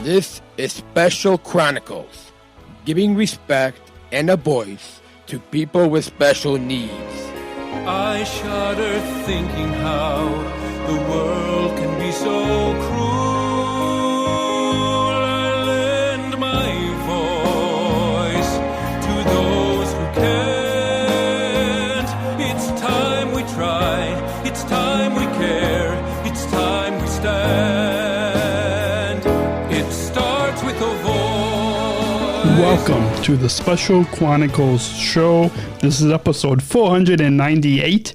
This is Special Chronicles, giving respect and a voice to people with special needs. I shudder thinking how the world can be so cruel. I lend my voice to those who can't. It's time we try, it's time we care, it's time we stand. It starts with a voice. Welcome to the Special Chronicles show. This is episode 498.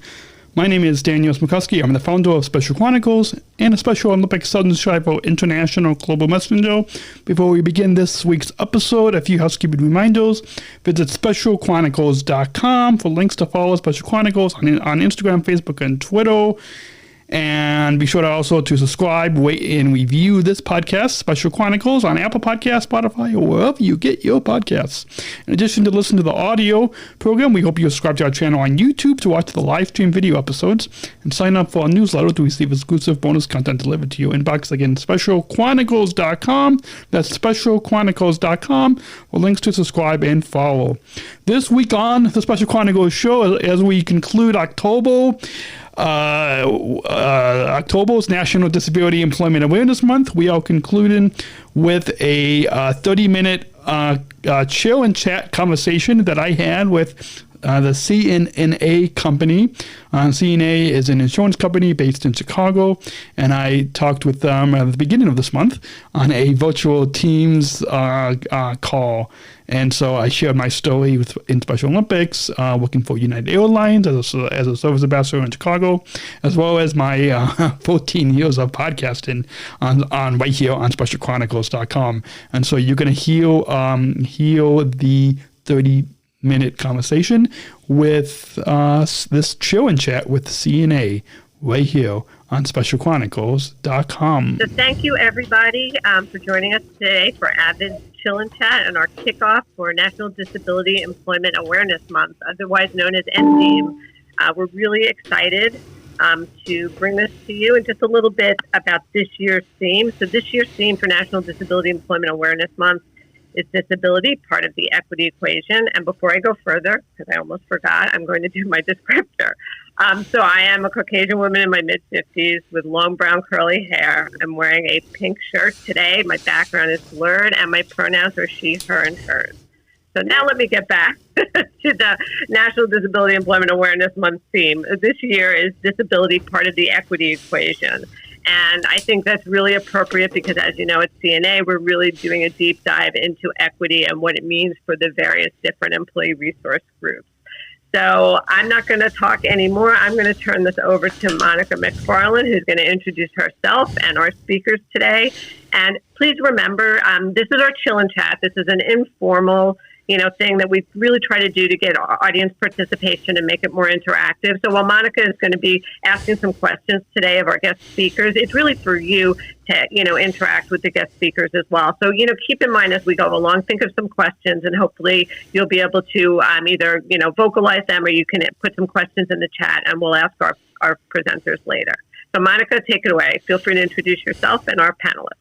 My name is Daniel Smrokowski. I'm the founder of Special Chronicles and a Special Olympic Southern Shriver International Global Messenger. Before we begin this week's episode, a few housekeeping reminders. Visit specialchronicles.com for links to follow Special Chronicles on Instagram, Facebook, and Twitter. And be sure to also to subscribe, rate, and review this podcast, Special Chronicles, on Apple Podcasts, Spotify, or wherever you get your podcasts. In addition to listen to the audio program, we hope you subscribe to our channel on YouTube to watch the live stream video episodes and sign up for our newsletter to receive exclusive bonus content delivered to your inbox. Again, specialchronicles.com. That's specialchronicles.com for links to subscribe and follow. This week on the Special Chronicles show, as we conclude October's National Disability Employment Awareness Month, we are concluding with a 30-minute chill and chat conversation that I had with the CNA company. CNA is an insurance company based in Chicago, and I talked with them at the beginning of this month on a virtual Teams call. And so I shared my story in Special Olympics, working for United Airlines as a service ambassador in Chicago, as well as my 14 years of podcasting on right here on specialchronicles.com. And so you're going to hear the 30-minute conversation with this chill and chat with CNA right here on specialchronicles.com. So thank you, everybody, for joining us today for Avid's Chill and Chat and our kickoff for National Disability Employment Awareness Month, otherwise known as NDEAM. We're really excited to bring this to you, and just a little bit about this year's theme. So this year's theme for National Disability Employment Awareness Month is disability, part of the equity equation. And before I go further, because I almost forgot, I'm going to do my descriptor. So I am a Caucasian woman in my mid-50s with long brown curly hair. I'm wearing a pink shirt today. My background is blurred, and my pronouns are she, her, and hers. So now let me get back to the National Disability Employment Awareness Month theme. This year is disability, part of the equity equation. And I think that's really appropriate because, as you know, at CNA, we're really doing a deep dive into equity and what it means for the various different employee resource groups. So I'm not going to talk anymore. I'm going to turn this over to Monica McFarland, who's going to introduce herself and our speakers today. And please remember, this is our chill and chat. This is an informal thing that we really try to do to get audience participation and make it more interactive. So while Monica is going to be asking some questions today of our guest speakers, it's really for you to, interact with the guest speakers as well. So, keep in mind as we go along, think of some questions, and hopefully you'll be able to either, vocalize them, or you can put some questions in the chat and we'll ask our presenters later. So Monica, take it away. Feel free to introduce yourself and our panelists.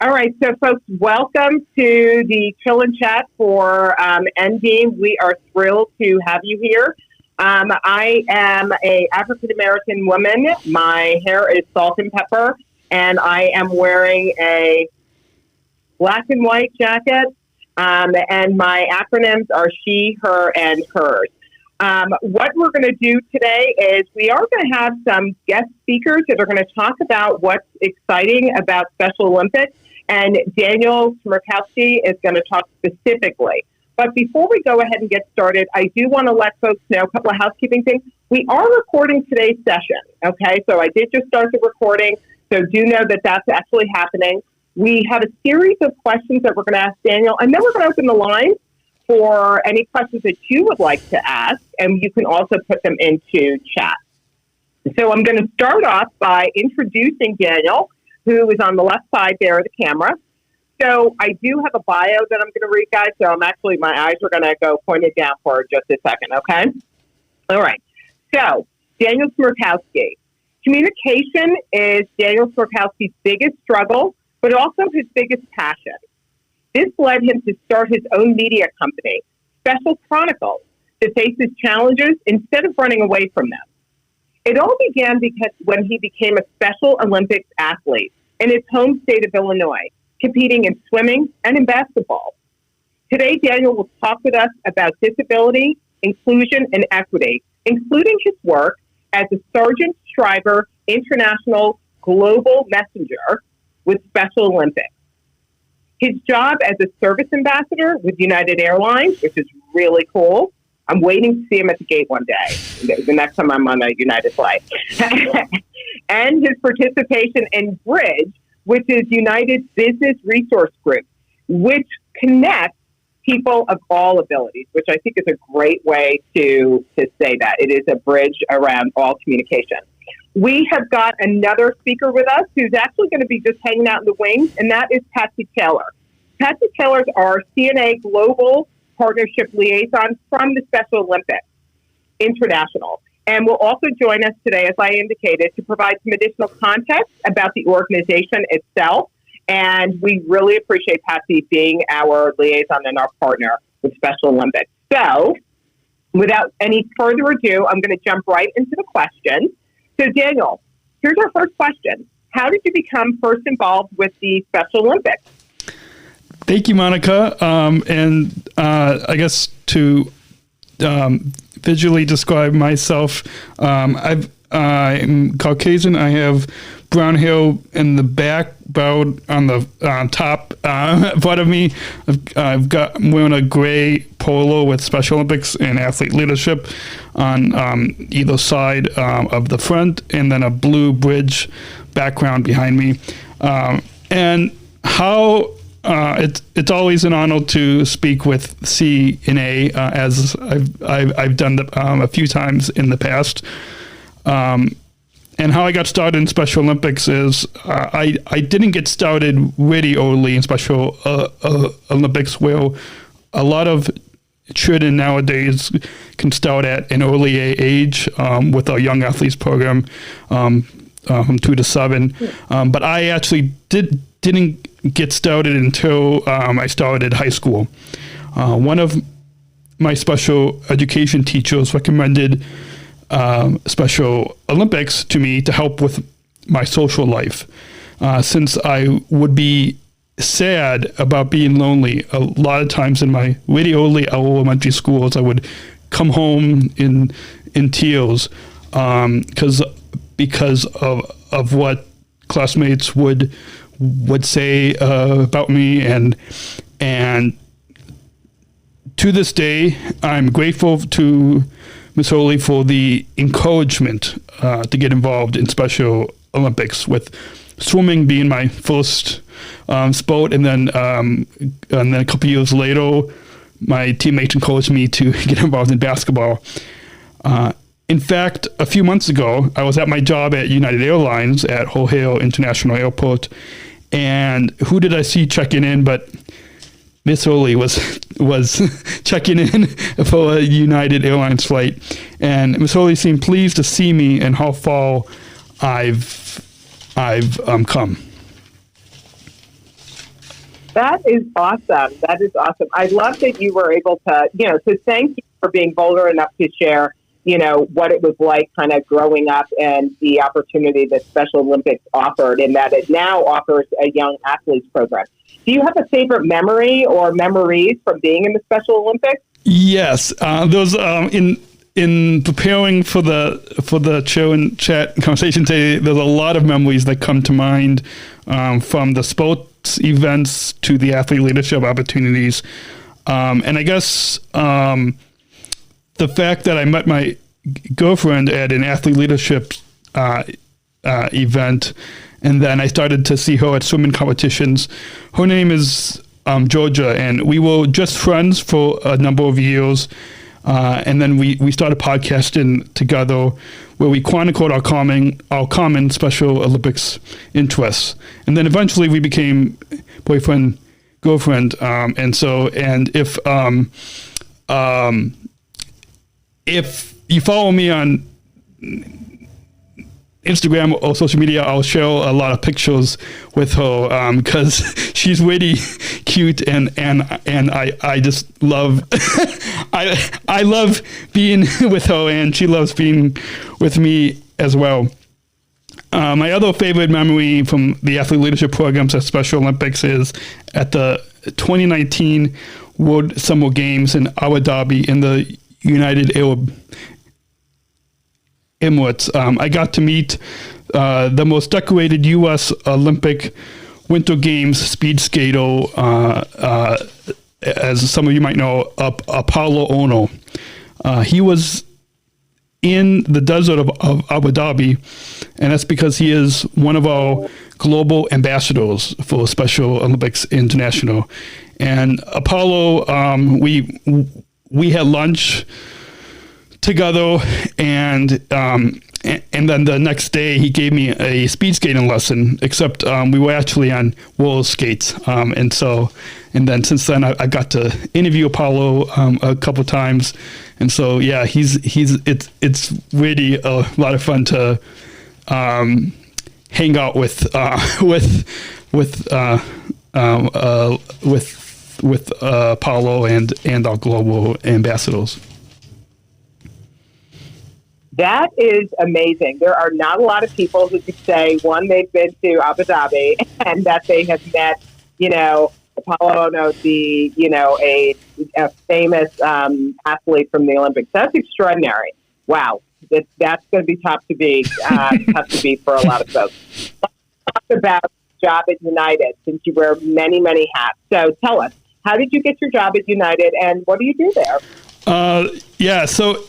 All right, so folks, welcome to the Chill and Chat for NDEAM. We are thrilled to have you here. I am an African-American woman. My hair is salt and pepper, and I am wearing a black and white jacket, and my acronyms are she, her, and hers. What we're going to do today is we are going to have some guest speakers that are going to talk about what's exciting about Special Olympics. And Daniel Smrokowski is going to talk specifically. But before we go ahead and get started, I do want to let folks know a couple of housekeeping things. We are recording today's session, okay? So I did just start the recording, so do know that that's actually happening. We have a series of questions that we're going to ask Daniel, and then we're going to open the line for any questions that you would like to ask, and you can also put them into chat. So I'm going to start off by introducing Daniel, who is on the left side there of the camera. So I do have a bio that I'm going to read, guys. So my eyes are going to go pointed down for just a second, okay? All right. So Daniel Smrokowski Communication is Daniel Smrokowski's biggest struggle, but also his biggest passion. This led him to start his own media company, Special Chronicles, that faces challenges instead of running away from them. It all began when he became a Special Olympics athlete in his home state of Illinois, competing in swimming and in basketball. Today, Daniel will talk with us about disability, inclusion, and equity, including his work as a Sargent Shriver International Global Messenger with Special Olympics. His job as a service ambassador with United Airlines, which is really cool. I'm waiting to see him at the gate one day, the next time I'm on a United flight. And his participation in Bridge, which is United's business resource group, which connects people of all abilities, which I think is a great way to say that. It is a bridge around all communication. We have got another speaker with us who's actually going to be just hanging out in the wings, and that is Patsy Taylor. Patsy Taylor is our CNA Global Partnership Liaison from the Special Olympics International, and will also join us today, as I indicated, to provide some additional context about the organization itself. And we really appreciate Patsy being our liaison and our partner with Special Olympics. So, without any further ado, I'm going to jump right into the questions. So, Daniel, here's our first question. How did you become first involved with the Special Olympics? Thank you, Monica. I guess to visually describe myself, I'm Caucasian. I have brown hair in the back, bowed on the top part of me. I'm wearing a gray polo with Special Olympics and athlete leadership on either side of the front, and then a blue bridge background behind me. And how it's always an honor to speak with CNA, as I've done a few times in the past. And how I got started in Special Olympics is I didn't get started really early in Special Olympics, where a lot of children nowadays can start at an early age with our young athletes program from 2 to 7. But I actually didn't get started until I started high school. One of my special education teachers recommended Special Olympics to me to help with my social life. Since I would be sad about being lonely, a lot of times in my really early elementary schools, I would come home in tears because of what classmates would say about me, and to this day, I'm grateful to Ms. Hurley for the encouragement to get involved in Special Olympics, with swimming being my first sport, and then a couple years later, my teammates encouraged me to get involved in basketball. In fact, a few months ago, I was at my job at United Airlines at O'Hare International Airport, and who did I see checking in but Miss Hurley was checking in for a United Airlines flight, and Miss Hurley seemed pleased to see me and how far I've come. That is awesome. That is awesome. I love that you were able to, so thank you for being bold enough to share, what it was like kind of growing up and the opportunity that Special Olympics offered, and that it now offers a young athletes program. Do you have a favorite memory or memories from being in the Special Olympics? Yes. Those in preparing for the Chill Chat conversation today, there's a lot of memories that come to mind, from the sports events to the athlete leadership opportunities. And I guess the fact that I met my girlfriend at an athlete leadership event, and then I started to see her at swimming competitions. Her name is Georgia, and we were just friends for a number of years. And then we started podcasting together, where we chronicled our common Special Olympics interests. And then eventually we became boyfriend, girlfriend. And if you follow me on Instagram or social media, I'll share a lot of pictures with her because she's really cute, and I just love I love being with her, and she loves being with me as well. My other favorite memory from the athlete leadership programs at Special Olympics is at the 2019 World Summer Games in Abu Dhabi in the United Arab Emirates. I got to meet the most decorated U.S. Olympic Winter Games speed skater, as some of you might know, Apollo Ono. He was in the desert of Abu Dhabi, and that's because he is one of our global ambassadors for Special Olympics International. And Apollo, we had lunch together, and then the next day he gave me a speed skating lesson, except we were actually on roller skates, and then since then I got to interview Apollo a couple times, and so yeah, it's really a lot of fun to hang out with Apollo and our global ambassadors. That is amazing. There are not a lot of people who could say, one, they've been to Abu Dhabi and that they have met, Apollo Ono, a famous athlete from the Olympics. That's extraordinary. Wow. That's going to be tough to beat for a lot of folks. Let's talk about job at United, since you wear many, many hats. So tell us, how did you get your job at United and what do you do there? So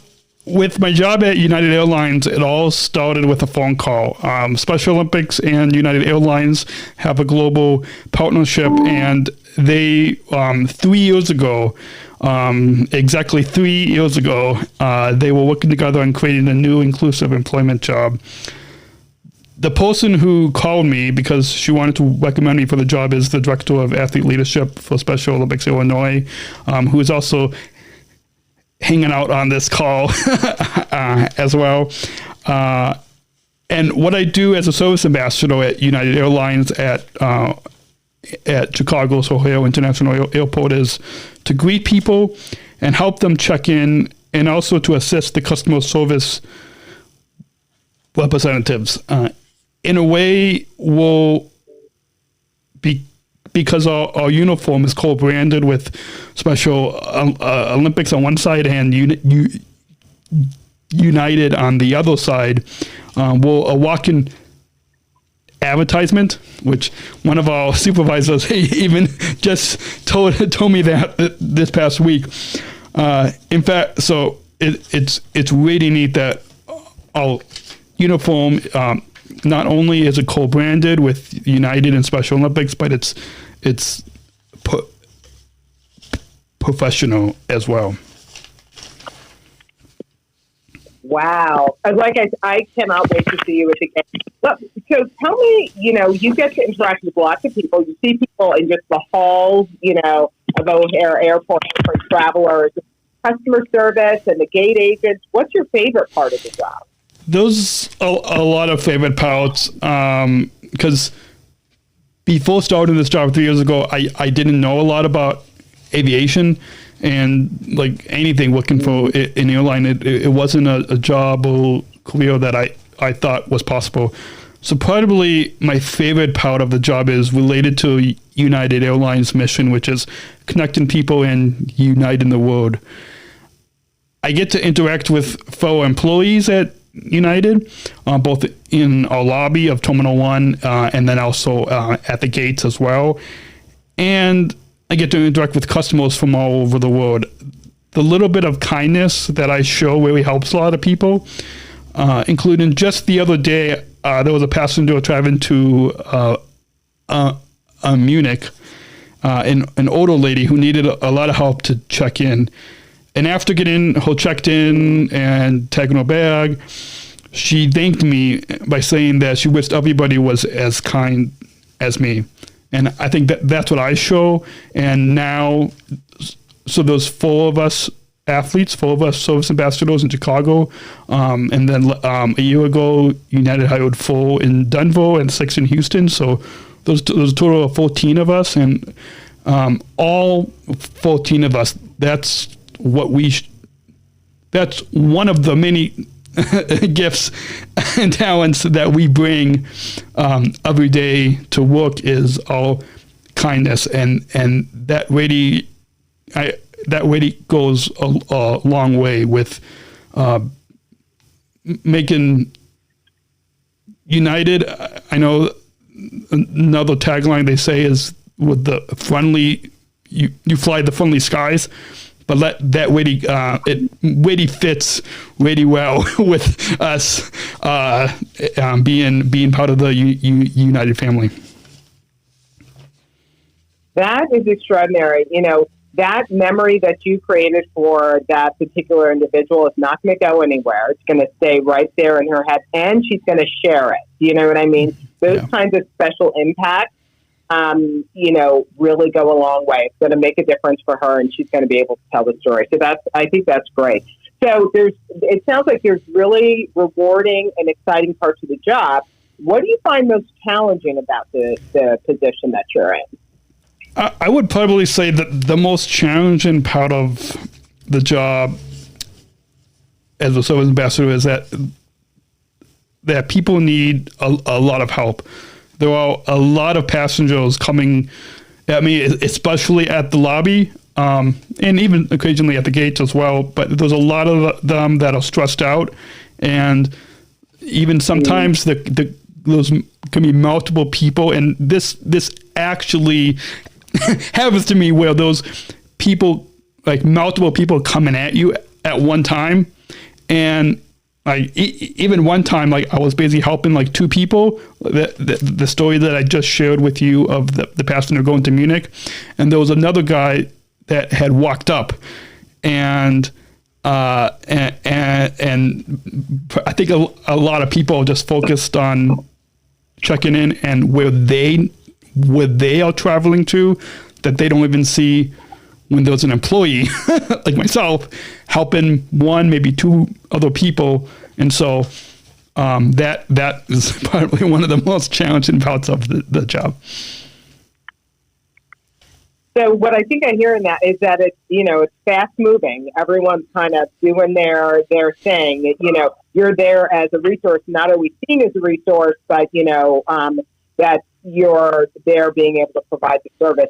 with my job at United Airlines, it all started with a phone call. Special Olympics and United Airlines have a global partnership, and they, 3 years ago, exactly 3 years ago, they were working together on creating a new inclusive employment job. The person who called me because she wanted to recommend me for the job is the Director of Athlete Leadership for Special Olympics Illinois, who is also hanging out on this call as well. And what I do as a service ambassador at United Airlines at Chicago's O'Hare International Airport is to greet people and help them check in, and also to assist the customer service representatives. In a way, because our uniform is co-branded with Special Olympics on one side and United on the other side, we're a walk-in advertisement, which one of our supervisors even just told me that this past week. In fact, so it's really neat that our uniform not only is it co-branded with United and Special Olympics, but it's professional as well. Wow. I cannot wait to see you at the game. So tell me, you get to interact with lots of people. You see people in just the halls, of O'Hare Airport for travelers, customer service and the gate agents. What's your favorite part of the job? Those are a lot of favorite parts, because before starting this job 3 years ago, I didn't know a lot about aviation, and like anything working for an airline, it wasn't a job or career that I thought was possible. So probably my favorite part of the job is related to United Airlines' mission, which is connecting people and uniting the world. I get to interact with fellow employees at United, both in our lobby of Terminal 1 and then also at the gates as well. And I get to interact with customers from all over the world. The little bit of kindness that I show really helps a lot of people, including just the other day, there was a passenger traveling to Munich, an older lady who needed a lot of help to check in. And after getting her checked in and tagging her bag, she thanked me by saying that she wished everybody was as kind as me. And I think that's what I show. And now, so there's 4 of us athletes, 4 of us service ambassadors in Chicago, and then a year ago, United hired 4 in Denver and 6 in Houston. So there's a total of 14 of us, and all 14 of us. That's that's one of the many gifts and talents that we bring every day to work is our kindness, and that really goes a long way with making United. I know another tagline they say is with the friendly, you fly the friendly skies. But that really, it really fits really well with us being part of the United family. That is extraordinary. That memory that you created for that particular individual is not going to go anywhere. It's going to stay right there in her head, and she's going to share it. You know what I mean? Those kinds of special impacts, really go a long way. It's going to make a difference for her, and she's going to be able to tell the story. So I think that's great. So it sounds like there's really rewarding and exciting parts of the job. What do you find most challenging about the position that you're in? I would probably say that the most challenging part of the job as a service ambassador is that people need a lot of help. There are a lot of passengers coming at me, especially at the lobby, and even occasionally at the gates as well. But there's a lot of them that are stressed out, and even sometimes those can be multiple people. And this actually happens to me where those people, like multiple people coming at you at one time. And even one time, I was basically helping 2 people, the story that I just shared with you of the passenger going to Munich. And there was another guy that had walked up, and I think a lot of people just focused on checking in and where they are traveling to, that they don't even see when there's an employee like myself helping 1, maybe 2 other people. And so that is probably one of the most challenging parts of the job. So what I think I hear in that is that it's fast moving. Everyone's kind of doing their thing. You're there as a resource, not always seen as a resource, but that you're there being able to provide the service,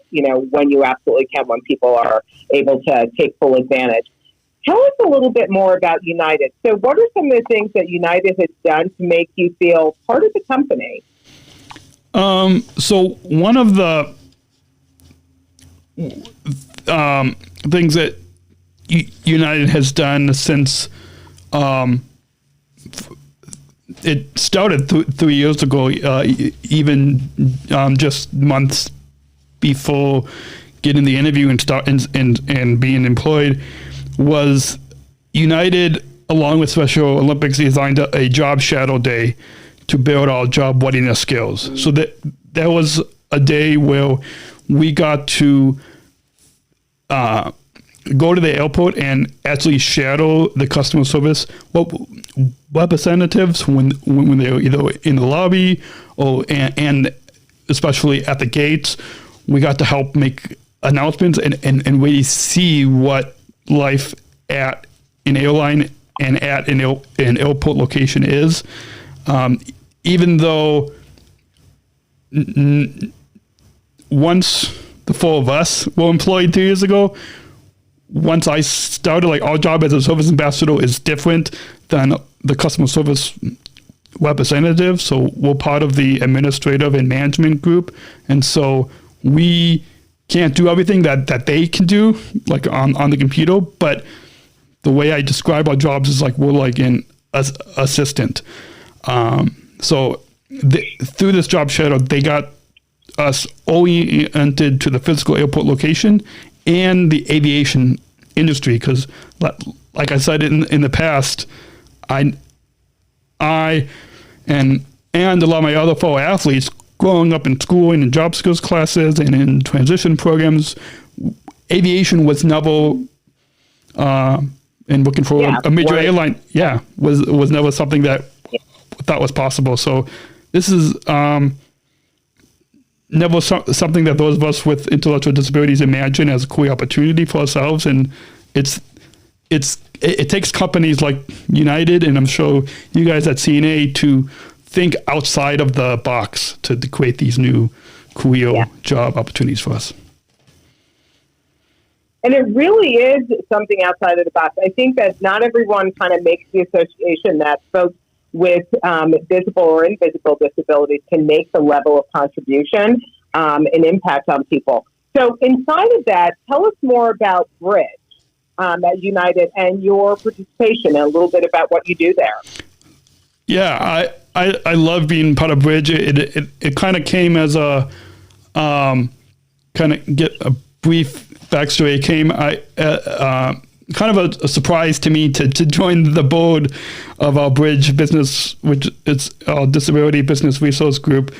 when you absolutely can, when people are able to take full advantage. Tell us a little bit more about United. So what are some of the things that United has done to make you feel part of the company? So one of the things that United has done since it started 3 years ago, even just months before getting the interview and being employed, was United, along with Special Olympics, designed a job shadow day to build our job readiness skills. So that was a day where we got to go to the airport and actually shadow the customer service representatives when they're either in the lobby and especially at the gates. We got to help make announcements and really see what life at an airline and at an airport location is. Even though once the 4 of us were employed 2 years ago, once I started, our job as a service ambassador is different than the customer service representative. So we're part of the administrative and management group. And so we can't do everything that they can do, on the computer. But the way I describe our jobs is we're an assistant. So through this job shadow, they got us oriented to the physical airport location and the aviation industry, because like I said in the past, I and a lot of my other fellow athletes growing up in school and in job skills classes and in transition programs, aviation was never and working for a major airline, was never something that I thought was possible. So this is never something that those of us with intellectual disabilities imagine as a career opportunity for ourselves. And it takes companies like United, and I'm sure you guys at CNA, to think outside of the box to create these new career job opportunities for us. And it really is something outside of the box. I think that not everyone kind of makes the association that folks with visible or invisible disabilities can make the level of contribution and impact on people. So inside of that, tell us more about Bridge at United and your participation, and a little bit about what you do there. Yeah, I love being part of Bridge. It kind of came as a kind of get a brief backstory. It came kind of a surprise to me to join the board of our Bridge business, which is our disability business resource group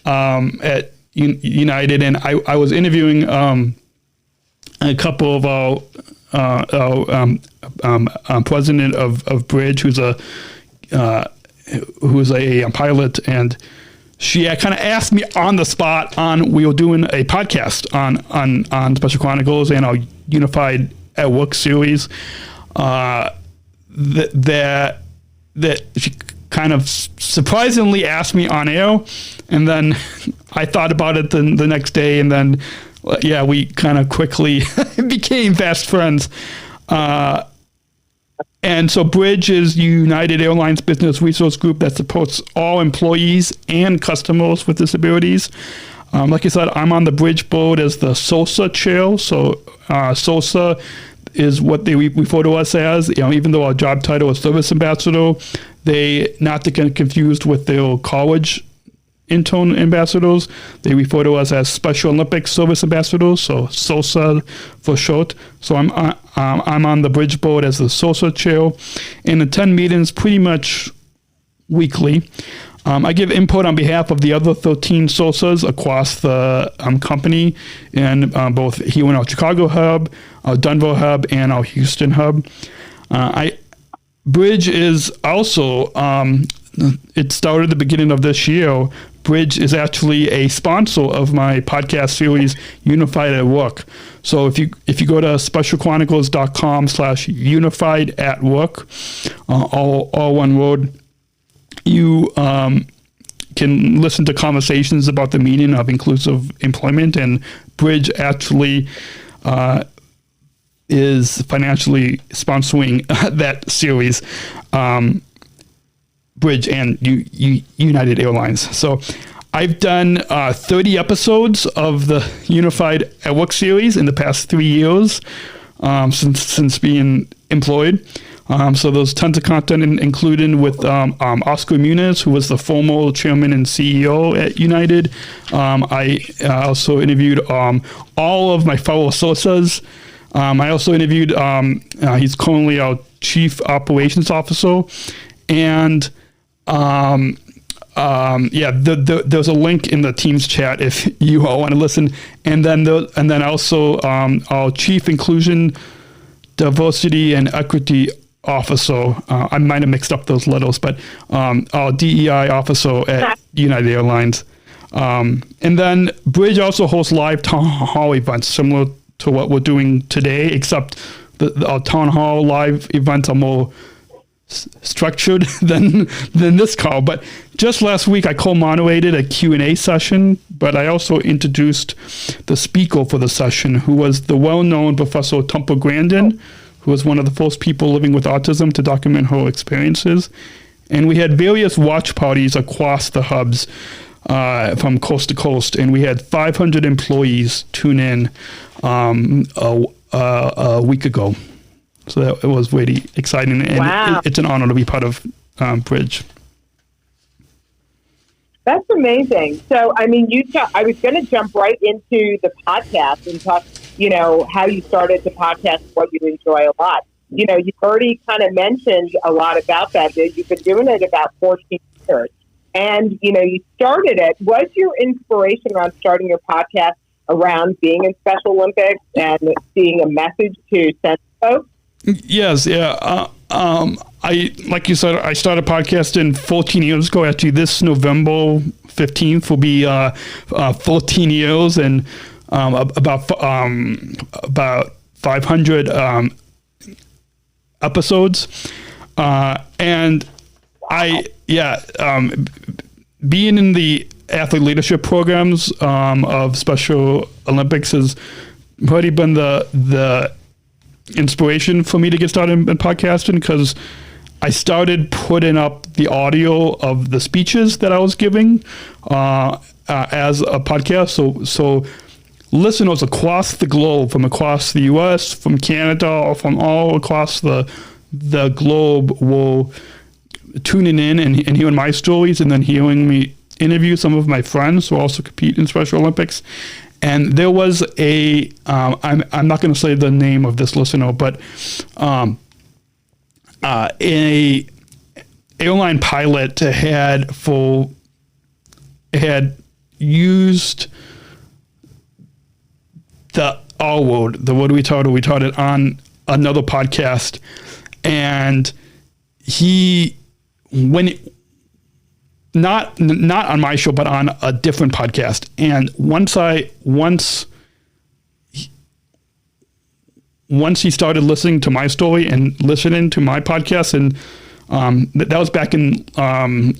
at United. And I was interviewing a couple of our president of Bridge, who's a pilot, and she kind of asked me on the spot we were doing a podcast on Special Chronicles and our Unified at Work series, that she kind of surprisingly asked me on air, and then I thought about it the next day, and then we kind of quickly became fast friends. And so Bridge is United Airlines business resource group that supports all employees and customers with disabilities. Like I said, I'm on the Bridge board as the SOSA chair. So SOSA is what they refer to us as. Even though our job title is service ambassador, they, not to get confused with their college intern ambassadors, they refer to us as Special Olympics service ambassadors, so SOSA for short. So I'm on the Bridge board as the SOSA chair, and attend meetings pretty much weekly. I give input on behalf of the other 13 SOSAs across the company, in both here in our Chicago hub, our Denver hub, and our Houston hub. Bridge is also, it started at the beginning of this year. Bridge is actually a sponsor of my podcast series, Unified at Work. So if you go to specialchronicles.com/unified at work, all one word, you can listen to conversations about the meaning of inclusive employment, and Bridge actually is financially sponsoring that series. Bridge and United Airlines. So I've done 30 episodes of the Unified at Work series in the past 3 years since being employed. So there's tons of content included with Oscar Muniz, who was the former chairman and CEO at United. I also interviewed all of my fellow SOSAs. I also interviewed, he's currently our Chief Operations Officer. And there's a link in the Teams chat if you all want to listen. And then also our Chief Inclusion, Diversity, and Equity Officer. I might have mixed up those letters, but our DEI officer at United Airlines. And then Bridge also hosts live town hall events similar to what we're doing today, except our town hall live events are more structured than this call. But just last week I co-moderated a Q&A session, but I also introduced the speaker for the session, who was the well-known Professor Tumpa Grandin, who was one of the first people living with autism to document her experiences. And we had various watch parties across the hubs from coast to coast, and we had 500 employees tune in a week ago. So that it was really exciting, and it's an honor to be part of Bridge. That's amazing. So, I mean, I was going to jump right into the podcast and talk, how you started the podcast, what you enjoy a lot. You've already kind of mentioned a lot about that. You've been doing it about 14 years. And, you started it. Was your inspiration around starting your podcast around being in Special Olympics and seeing a message to send folks? Yes, yeah. I like you said, I started podcasting 14 years ago. Actually, this November 15th will be 14 years and about 500 episodes. And being in the athlete leadership programs of Special Olympics has already been the inspiration for me to get started in podcasting, because I started putting up the audio of the speeches that I was giving as a podcast. So listeners across the globe, from across the U.S., from Canada, or from all across the globe, will tuning in and hearing my stories, and then hearing me interview some of my friends who also compete in Special Olympics. And there was I'm not going to say the name of this listener, but a airline pilot had used the word retarded on another podcast, and not on my show, but on a different podcast. And once he started listening to my story and listening to my podcast, and that was back in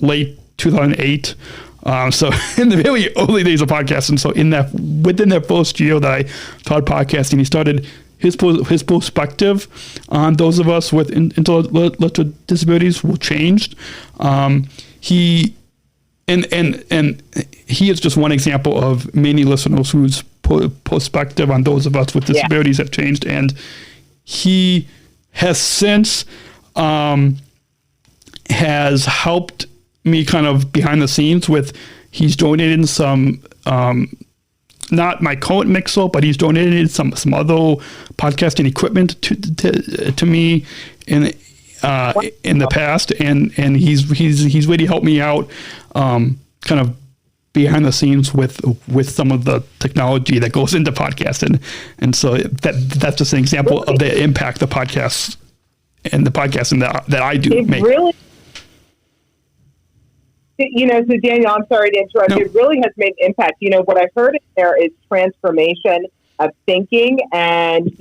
late 2008. So in the very early days of podcasting. So within that first year that I started podcasting, he started his perspective on those of us with intellectual disabilities were changed. He is just one example of many listeners whose perspective on those of us with disabilities have changed. And he has since has helped me kind of behind the scenes he's donated some, not my current mixer, but he's donated some other podcasting equipment to me in the past, and he's really helped me out, kind of behind the scenes with some of the technology that goes into podcasting, and so that's just an example of the impact the podcasts and the podcasting that I do make. Really, so Daniel, I'm sorry to interrupt. No. It really has made an impact. What I heard in there is transformation of thinking, and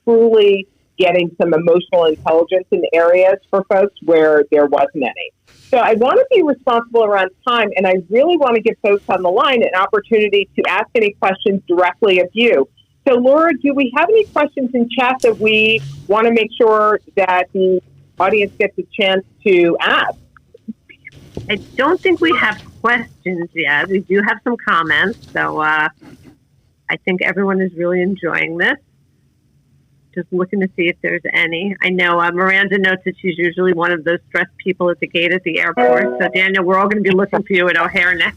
truly getting some emotional intelligence in areas for folks where there wasn't any. So I want to be responsible around time, and I really want to give folks on the line an opportunity to ask any questions directly of you. So Laura, do we have any questions in chat that we want to make sure that the audience gets a chance to ask? I don't think we have questions yet. We do have some comments, so I think everyone is really enjoying this. Just looking to see if there's any. I know Miranda notes that she's usually one of those stressed people at the gate at the airport. So, Daniel, we're all going to be looking for you at O'Hare now.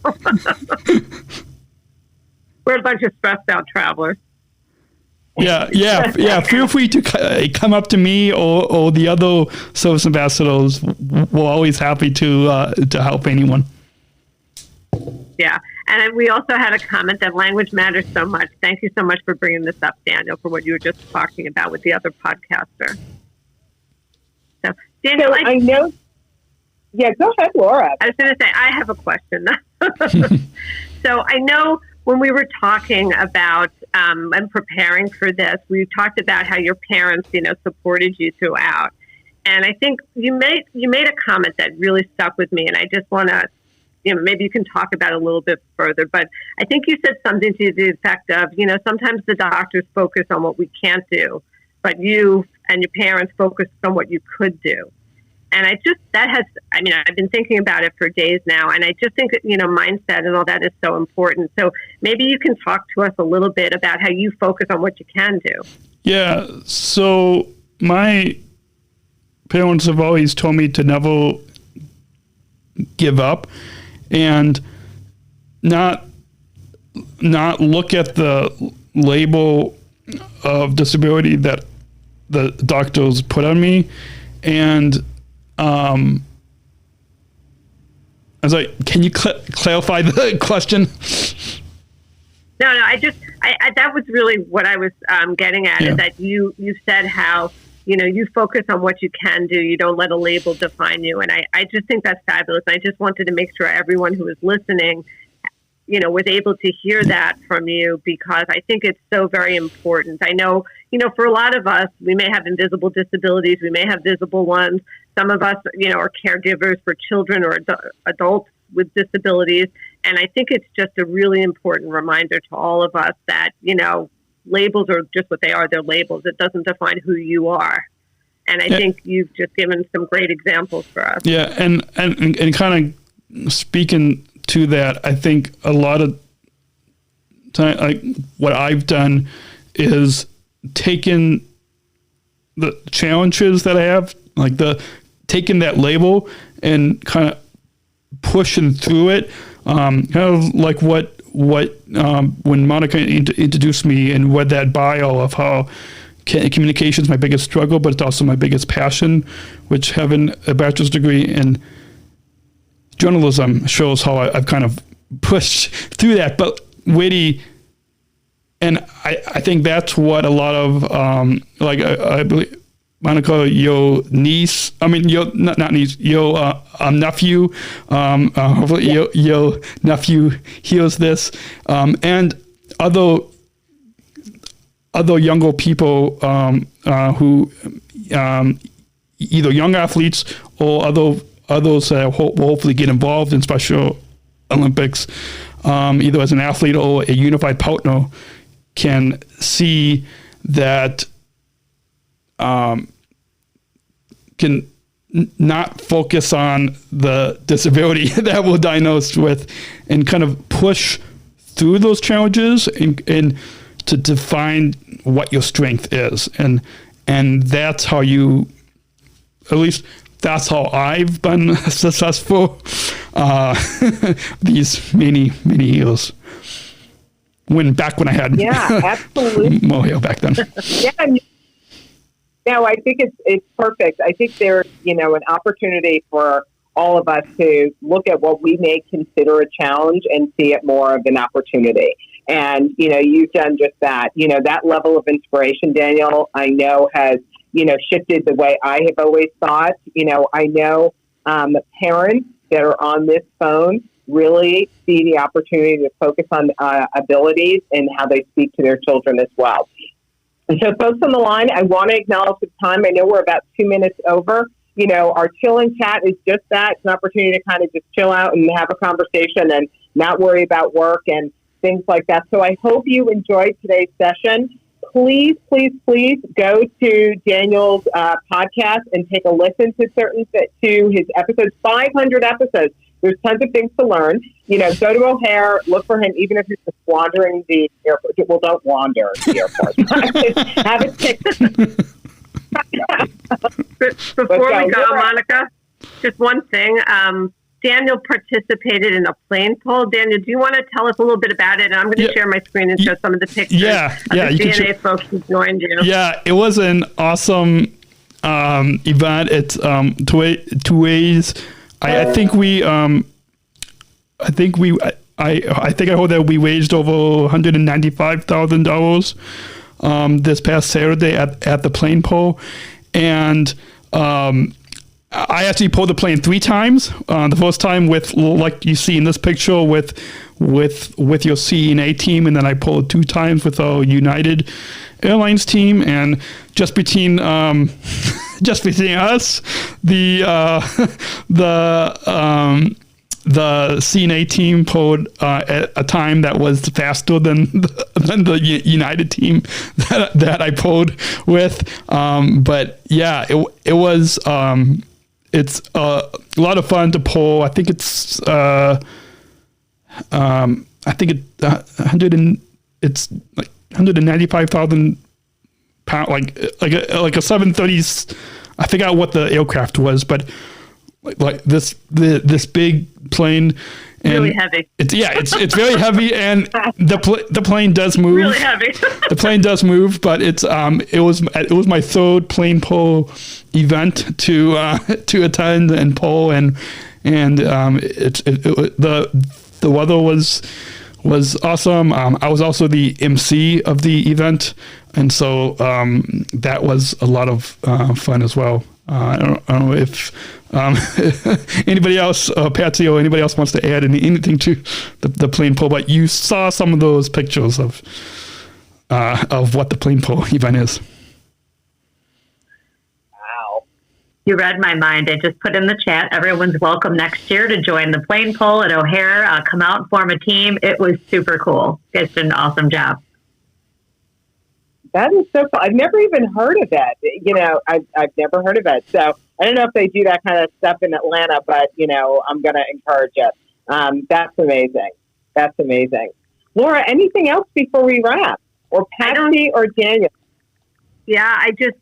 We're a bunch of stressed out travelers. Yeah. Feel free to come up to me or the other service ambassadors. We're always happy to help anyone. Yeah. And we also had a comment that language matters so much. Thank you so much for bringing this up, Daniel, for what you were just talking about with the other podcaster. So, Daniel, I know. Yeah, go ahead, Laura. I was going to say, I have a question. So I know when we were talking about and preparing for this, we talked about how your parents, supported you throughout. And I think you made a comment that really stuck with me, and I just want to, maybe you can talk about it a little bit further. But I think you said something to the effect of, sometimes the doctors focus on what we can't do, but you and your parents focus on what you could do. And I've been thinking about it for days now, and I just think that, mindset and all that is so important. So maybe you can talk to us a little bit about how you focus on what you can do. Yeah. So my parents have always told me to never give up and not look at the label of disability that the doctors put on me. And I was like, can you clarify the question? No, I that was really what I was getting at, is that you said how you focus on what you can do. You don't let a label define you. And I just think that's fabulous. I just wanted to make sure everyone who is listening, was able to hear that from you, because I think it's so very important. I know, for a lot of us, we may have invisible disabilities. We may have visible ones. Some of us, are caregivers for children or adults with disabilities. And I think it's just a really important reminder to all of us that, labels are just what they are. They're labels. It doesn't define who you are. And I think you've just given some great examples for us. Yeah. And kind of speaking to that, I think a lot of time, like what I've done is taken the challenges that I have, like taking that label and kind of pushing through it. Kind of like what when Monica introduced me and read that bio of how communication is my biggest struggle, but it's also my biggest passion, which having a bachelor's degree in journalism shows how I've kind of pushed through that. But witty, and I think that's what a lot of I believe Monica, your niece, your not niece, your nephew, hopefully your nephew hears this, and other younger people who either young athletes or others that will hopefully get involved in Special Olympics, either as an athlete or a unified partner, can see that can not focus on the disability that we're diagnosed with and kind of push through those challenges and to define what your strength is. And that's how you, at least that's how I've been successful these many years. Back when I had absolutely more hair back then. Yeah. No, I think it's perfect. I think there's, an opportunity for all of us to look at what we may consider a challenge and see it more of an opportunity. And, you've done just that. That level of inspiration, Daniel, I know has, shifted the way I have always thought. I know parents that are on this phone really see the opportunity to focus on abilities and how they speak to their children as well. So folks on the line, I want to acknowledge the time. I know we're about 2 minutes over. Our chill and chat is just that. It's an opportunity to kind of just chill out and have a conversation and not worry about work and things like that. So I hope you enjoyed today's session. Please, please, please go to Daniel's podcast and take a listen to his episodes, 500 episodes. There's tons of things to learn. Go to O'Hare, look for him, even if you're just wandering the airport. Well, don't wander the airport. Have a ticket. Before we go, Monica, just one thing. Daniel participated in a plane poll. Daniel, do you want to tell us a little bit about it? And I'm going to share my screen and show some of the pictures of the CNA folks who joined you. Yeah, it was an awesome event. It's two ways. I think I heard that we raised over $195,000 this past Saturday at the plane poll, and I actually pulled the plane 3 times. The first time with, like you see in this picture, with your CNA team, and then I pulled 2 times with our United Airlines team, and just between us, the CNA team pulled at a time that was faster than the United team that I pulled with. But yeah, it was it's a lot of fun to pull. I think it's it's like 195,000 pound, like a 730. I forgot what the aircraft was, but like this big plane, and really heavy. It's very heavy, and the plane does move. Really heavy. The plane does move, but it was my 3rd plane pull event to attend and pull, and the weather was was awesome. I was also the MC of the event, and so that was a lot of fun as well. I don't know if anybody else, Patsy or anybody else wants to add anything to the plane pull, but you saw some of those pictures of what the plane pull event is. Wow. You read my mind. I just put in the chat, everyone's welcome next year to join the plane pull at O'Hare. Come out and form a team. It was super cool. You guys did an awesome job. That is so cool. I've never even heard of that. I've never heard of it. So I don't know if they do that kind of stuff in Atlanta, but, I'm going to encourage it. That's amazing. That's amazing. Laura, anything else before we wrap? Or Patsy or Daniel? Yeah, I just,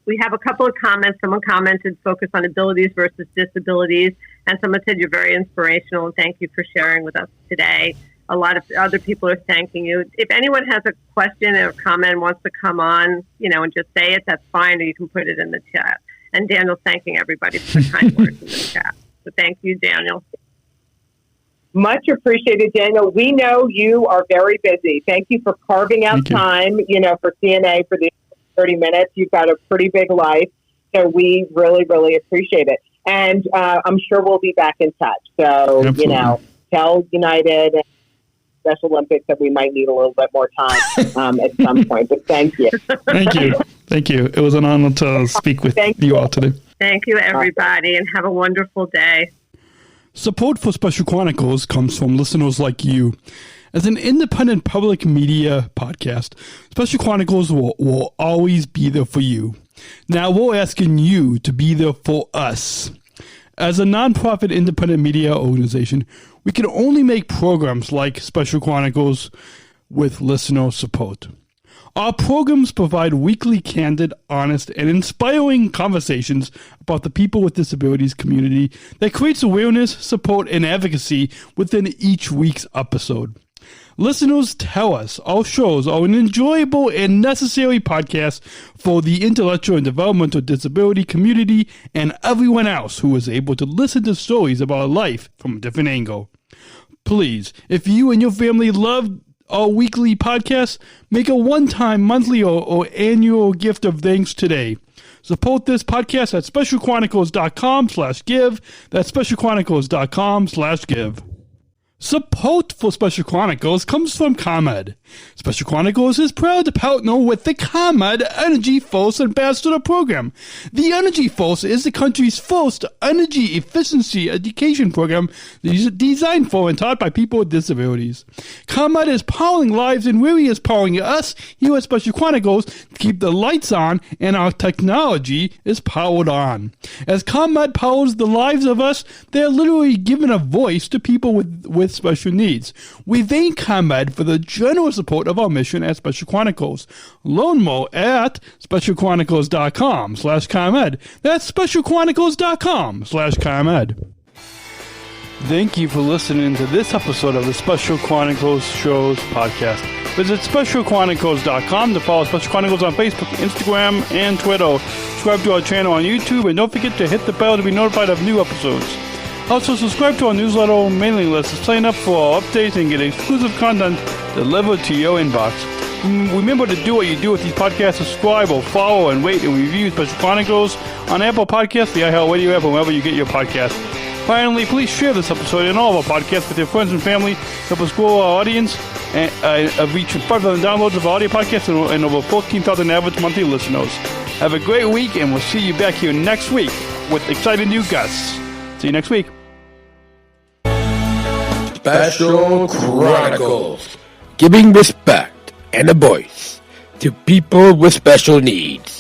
we have a couple of comments. Someone commented, focus on abilities versus disabilities. And someone said, you're very inspirational and thank you for sharing with us today. A lot of other people are thanking you. If anyone has a question or comment and wants to come on, and just say it, that's fine, or you can put it in the chat. And Daniel's thanking everybody for the kind words in the chat. So thank you, Daniel. Much appreciated, Daniel. We know you are very busy. Thank you for carving out time, for CNA for the 30 minutes. You've got a pretty big life. So we really, really appreciate it. And I'm sure we'll be back in touch. So, Absolutely. Tell United and Special Olympics that we might need a little bit more time at some point. But thank you. Thank you. It was an honor to speak with you all today. Thank you, everybody, and have a wonderful day. Support for Special Chronicles comes from listeners like you. As an independent public media podcast, Special Chronicles will always be there for you. Now we're asking you to be there for us. As a nonprofit independent media organization, we can only make programs like Special Chronicles with listener support. Our programs provide weekly, candid, honest, and inspiring conversations about the people with disabilities community that creates awareness, support, and advocacy within each week's episode. Listeners tell us our shows are an enjoyable and necessary podcast for the intellectual and developmental disability community and everyone else who is able to listen to stories about life from a different angle. Please, if you and your family love our weekly podcast, make a one-time, monthly, or annual gift of thanks today. Support this podcast at specialchronicles.com/give. That's specialchronicles.com/give. Support for Special Chronicles comes from ComEd. Special Chronicles is proud to partner with the ComEd Energy Force Ambassador Program. The Energy Force is the country's first energy efficiency education program designed for and taught by people with disabilities. ComEd is powering lives and really is powering us here at Special Chronicles to keep the lights on and our technology is powered on. As ComEd powers the lives of us, they're literally giving a voice to people with special needs. We thank ComEd for the generous support of our mission at Special Chronicles. Learn more at specialchronicles.com/ComEd. That's specialchronicles.com/ComEd. Thank you for listening to this episode of the Special Chronicles Shows podcast. Visit specialchronicles.com to follow Special Chronicles on Facebook, Instagram, and Twitter. Subscribe to our channel on YouTube, and don't forget to hit the bell to be notified of new episodes. Also, subscribe to our newsletter mailing list to sign up for our updates and get exclusive content delivered to your inbox. Remember to do what you do with these podcasts. Subscribe or follow and rate and review Special Chronicles on Apple Podcasts, the iHeartRadio app, or wherever you get your podcasts. Finally, please share this episode and all of our podcasts with your friends and family. Help us grow our audience and reach 5,000 downloads of our audio podcasts and over 14,000 average monthly listeners. Have a great week, and we'll see you back here next week with exciting new guests. See you next week. Special Chronicles, giving respect and a voice to people with special needs.